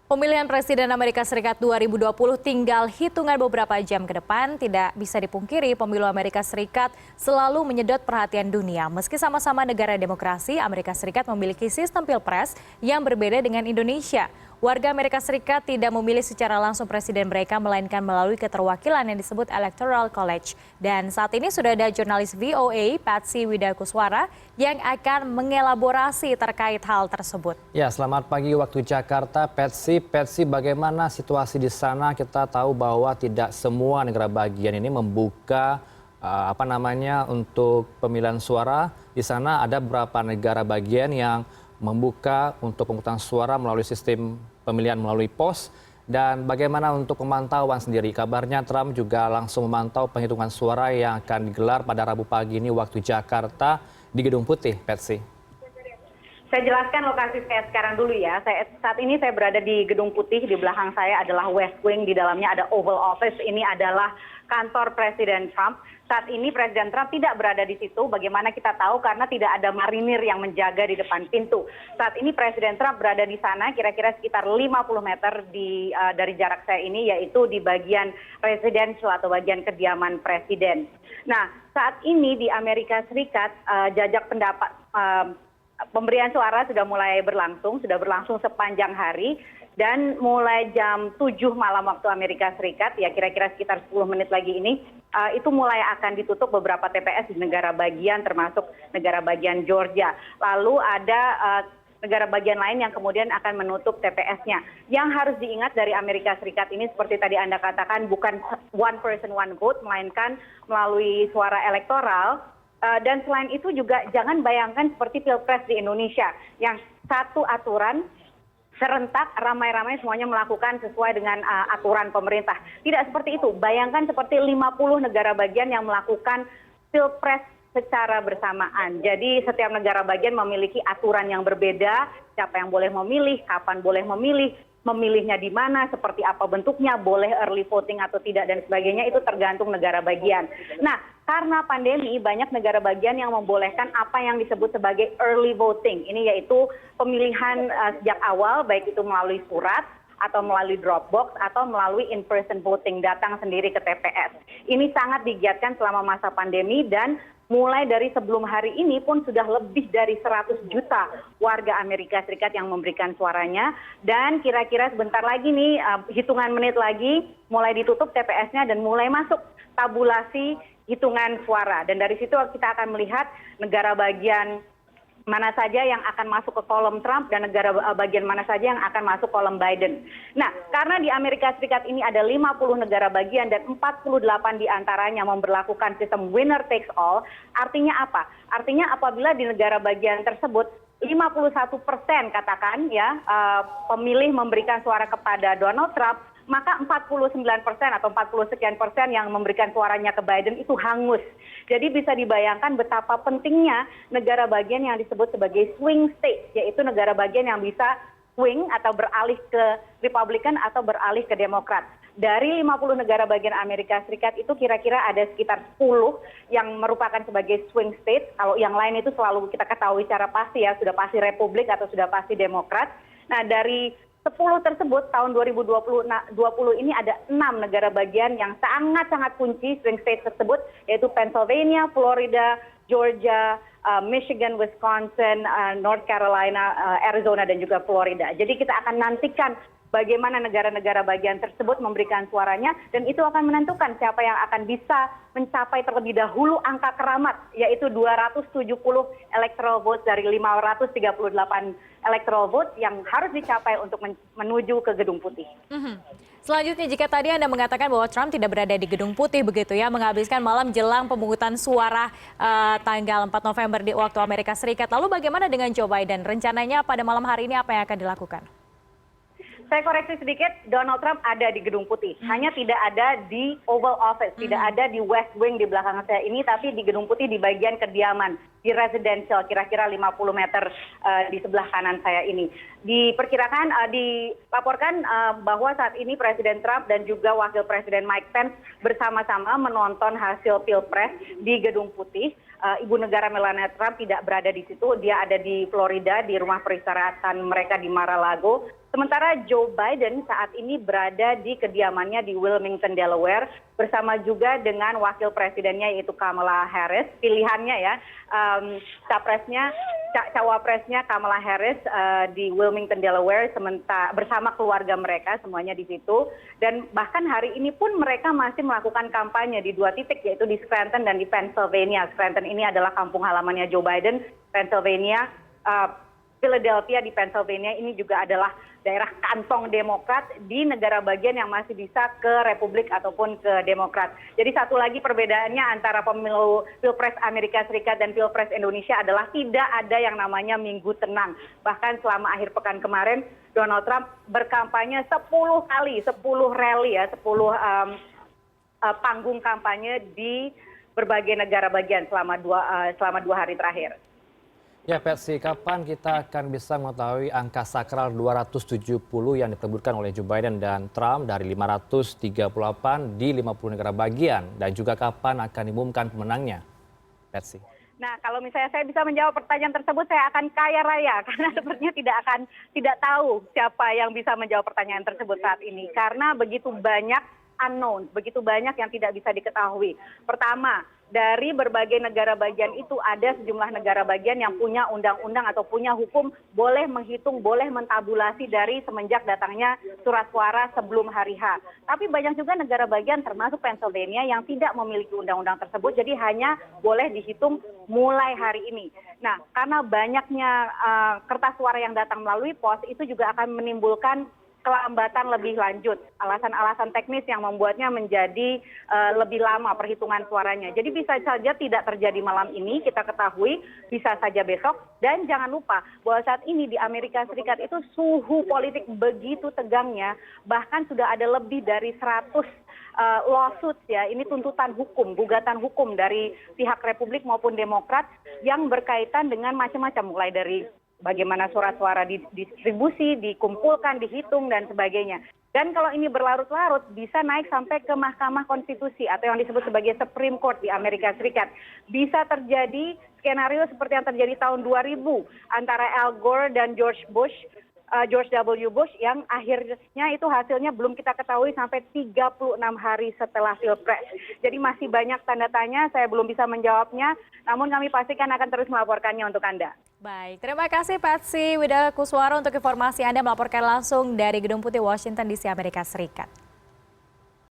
Pemilihan Presiden Amerika Serikat 2020 tinggal hitungan beberapa jam ke depan. Tidak bisa dipungkiri pemilu Amerika Serikat selalu menyedot perhatian dunia. Meski sama-sama negara demokrasi, Amerika Serikat memiliki sistem pilpres yang berbeda dengan Indonesia. Warga Amerika Serikat tidak memilih secara langsung presiden mereka, melainkan melalui keterwakilan yang disebut Electoral College. Dan saat ini sudah ada jurnalis VOA, Patsy Widakuswara, yang akan mengelaborasi terkait hal tersebut. Ya, selamat pagi waktu Jakarta, Patsy. Patsy, bagaimana situasi di sana? Kita tahu bahwa tidak semua negara bagian ini membuka untuk pemilihan suara. Di sana ada beberapa negara bagian yang membuka untuk pemungutan suara melalui sistem pemilihan melalui pos. Dan bagaimana untuk pemantauan sendiri? Kabarnya Trump juga langsung memantau penghitungan suara yang akan digelar pada Rabu pagi ini waktu Jakarta di Gedung Putih, Patsy. Saya jelaskan lokasi saya sekarang dulu ya. Saat ini saya berada di Gedung Putih, di belakang saya adalah West Wing, di dalamnya ada Oval Office. Ini adalah kantor Presiden Trump. Saat ini Presiden Trump tidak berada di situ. Bagaimana kita tahu? Karena tidak ada marinir yang menjaga di depan pintu. Saat ini Presiden Trump berada di sana, kira-kira sekitar 50 meter dari jarak saya ini, yaitu di bagian residential atau bagian kediaman Presiden. Nah, saat ini di Amerika Serikat, jajak pendapat pemberian suara sudah mulai berlangsung sepanjang hari. Dan mulai jam 7 malam waktu Amerika Serikat, ya kira-kira sekitar 10 menit lagi ini, itu mulai akan ditutup beberapa TPS di negara bagian, termasuk negara bagian Georgia. Lalu ada negara bagian lain yang kemudian akan menutup TPS-nya. Yang harus diingat dari Amerika Serikat ini, seperti tadi Anda katakan, bukan one person one vote, melainkan melalui suara elektoral. Dan selain itu juga jangan bayangkan seperti Pilpres di Indonesia, yang satu aturan serentak, ramai-ramai semuanya melakukan sesuai dengan aturan pemerintah. Tidak seperti itu. Bayangkan seperti 50 negara bagian yang melakukan pilpres secara bersamaan. Jadi setiap negara bagian memiliki aturan yang berbeda, siapa yang boleh memilih, kapan boleh memilih, memilihnya di mana, seperti apa bentuknya, boleh early voting atau tidak, dan sebagainya, itu tergantung negara bagian. Nah, karena pandemi, banyak negara bagian yang membolehkan apa yang disebut sebagai early voting. Ini yaitu pemilihan sejak awal, baik itu melalui surat, atau melalui Dropbox, atau melalui in-person voting, datang sendiri ke TPS. Ini sangat digiatkan selama masa pandemi, dan mulai dari sebelum hari ini pun sudah lebih dari 100 juta warga Amerika Serikat yang memberikan suaranya. Dan kira-kira sebentar lagi nih, hitungan menit lagi, mulai ditutup TPS-nya dan mulai masuk tabulasi hitungan suara. Dan dari situ kita akan melihat negara bagian mana saja yang akan masuk ke kolom Trump dan negara bagian mana saja yang akan masuk kolom Biden. Nah, karena di Amerika Serikat ini ada 50 negara bagian dan 48 diantaranya memberlakukan sistem winner takes all, artinya apa? Artinya apabila di negara bagian tersebut 51% katakan ya pemilih memberikan suara kepada Donald Trump, maka 49% atau 40 sekian persen yang memberikan suaranya ke Biden itu hangus. Jadi bisa dibayangkan betapa pentingnya negara bagian yang disebut sebagai swing state, yaitu negara bagian yang bisa swing atau beralih ke Republikan atau beralih ke Demokrat. Dari 50 negara bagian Amerika Serikat itu kira-kira ada sekitar 10 yang merupakan sebagai swing state. Kalau yang lain itu selalu kita ketahui secara pasti ya, sudah pasti Republik atau sudah pasti Demokrat. Nah, dari 10 tersebut tahun 2020 ini ada 6 negara bagian yang sangat-sangat kunci swing state tersebut, yaitu Pennsylvania, Florida, Georgia, Michigan, Wisconsin, North Carolina, Arizona, dan juga Florida. Jadi kita akan nantikan bagaimana negara-negara bagian tersebut memberikan suaranya, dan itu akan menentukan siapa yang akan bisa mencapai terlebih dahulu angka keramat, yaitu 270 electoral votes dari 538 electoral vote yang harus dicapai untuk menuju ke Gedung Putih. Selanjutnya, jika tadi Anda mengatakan bahwa Trump tidak berada di Gedung Putih begitu ya, menghabiskan malam jelang pemungutan suara tanggal 4 November di waktu Amerika Serikat. Lalu bagaimana dengan Joe Biden? Rencananya pada malam hari ini apa yang akan dilakukan? Saya koreksi sedikit, Donald Trump ada di Gedung Putih. Hanya tidak ada di Oval Office, tidak ada di West Wing di belakang saya ini, tapi di Gedung Putih di bagian kediaman, di residential, kira-kira 50 meter di sebelah kanan saya ini. Diperkirakan, dilaporkan bahwa saat ini Presiden Trump dan juga Wakil Presiden Mike Pence bersama-sama menonton hasil Pilpres di Gedung Putih. Ibu negara Melania Trump tidak berada di situ, dia ada di Florida, di rumah peristirahatan mereka di Mar-a-Lago. Sementara Joe Biden saat ini berada di kediamannya di Wilmington, Delaware, bersama juga dengan wakil presidennya yaitu Kamala Harris. Pilihannya ya, cawapresnya Kamala Harris di Wilmington, Delaware, bersama keluarga mereka semuanya di situ. Dan bahkan hari ini pun mereka masih melakukan kampanye di 2 titik, yaitu di Scranton dan di Pennsylvania. Scranton ini adalah kampung halamannya Joe Biden, Pennsylvania. Philadelphia di Pennsylvania ini juga adalah daerah kantong Demokrat di negara bagian yang masih bisa ke Republik ataupun ke Demokrat. Jadi satu lagi perbedaannya antara pemilu Pilpres Amerika Serikat dan Pilpres Indonesia adalah tidak ada yang namanya minggu tenang. Bahkan selama akhir pekan kemarin Donald Trump berkampanye 10 kali, 10 rally ya, 10 panggung kampanye di berbagai negara bagian selama dua hari terakhir. Ya, Patsy, kapan kita akan bisa mengetahui angka sakral 270 yang diperebutkan oleh Joe Biden dan Trump dari 538 di 50 negara bagian, dan juga kapan akan diumumkan pemenangnya, Patsy? Nah, kalau misalnya saya bisa menjawab pertanyaan tersebut, saya akan kaya raya karena sepertinya tidak tahu siapa yang bisa menjawab pertanyaan tersebut saat ini karena begitu banyak unknown, begitu banyak yang tidak bisa diketahui. Pertama, dari berbagai negara bagian itu ada sejumlah negara bagian yang punya undang-undang atau punya hukum boleh menghitung, boleh mentabulasi dari semenjak datangnya surat suara sebelum hari H. Tapi banyak juga negara bagian termasuk Pennsylvania yang tidak memiliki undang-undang tersebut, jadi hanya boleh dihitung mulai hari ini. Nah, karena banyaknya kertas suara yang datang melalui pos, itu juga akan menimbulkan kelambatan lebih lanjut, alasan-alasan teknis yang membuatnya menjadi lebih lama perhitungan suaranya. Jadi bisa saja tidak terjadi malam ini, kita ketahui bisa saja besok. Dan jangan lupa bahwa saat ini di Amerika Serikat itu suhu politik begitu tegangnya, bahkan sudah ada lebih dari 100 lawsuits ya, ini tuntutan hukum, gugatan hukum dari pihak Republik maupun Demokrat yang berkaitan dengan macam-macam, mulai dari bagaimana surat suara didistribusi, dikumpulkan, dihitung, dan sebagainya. Dan kalau ini berlarut-larut, bisa naik sampai ke Mahkamah Konstitusi atau yang disebut sebagai Supreme Court di Amerika Serikat. Bisa terjadi skenario seperti yang terjadi tahun 2000 antara Al Gore dan George W. Bush yang akhirnya itu hasilnya belum kita ketahui sampai 36 hari setelah Pilpres. Jadi masih banyak tanda tanya, saya belum bisa menjawabnya, namun kami pastikan akan terus melaporkannya untuk Anda. Baik, terima kasih Patsy Widakuswara untuk informasi Anda melaporkan langsung dari Gedung Putih Washington DC, Amerika Serikat.